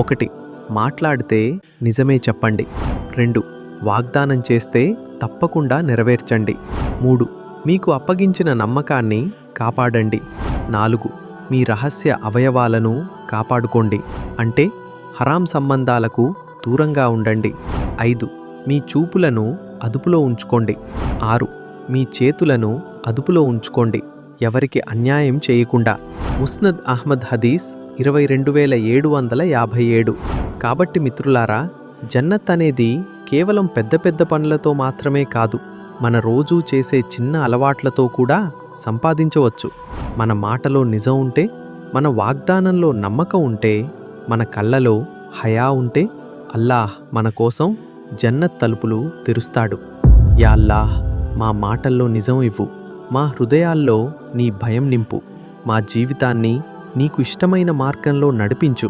1. మాట్లాడితే నిజమే చెప్పండి. 2. వాగ్దానం చేస్తే తప్పకుండా నెరవేర్చండి. 3. మీకు అప్పగించిన నమ్మకాన్ని కాపాడండి. 4. మీ రహస్య అవయవాలను కాపాడుకోండి, అంటే హరాం సంబంధాలకు దూరంగా ఉండండి. 5. మీ చూపులను అదుపులో ఉంచుకోండి. 6. మీ చేతులను అదుపులో ఉంచుకోండి, ఎవరికి అన్యాయం చేయకుండా. ముస్నద్ అహ్మద్ హదీస్ 22757. కాబట్టి మిత్రులారా, జన్నత్ అనేది కేవలం పెద్ద పెద్ద పనులతో మాత్రమే కాదు, మన రోజూ చేసే చిన్న అలవాట్లతో కూడా సంపాదించవచ్చు. మన మాటలో నిజం ఉంటే, మన వాగ్దానంలో నమ్మకం ఉంటే, మన కళ్ళలో హయా ఉంటే, అల్లాహ్ మన కోసం జన్నత్ తలుపులు తెరుస్తాడు. యా అల్లాహ్, మా మాటల్లో నిజం ఇవ్వు, మా హృదయాల్లో నీ భయం నింపు, మా జీవితాన్ని నీకు ఇష్టమైన మార్గంలో నడిపించు.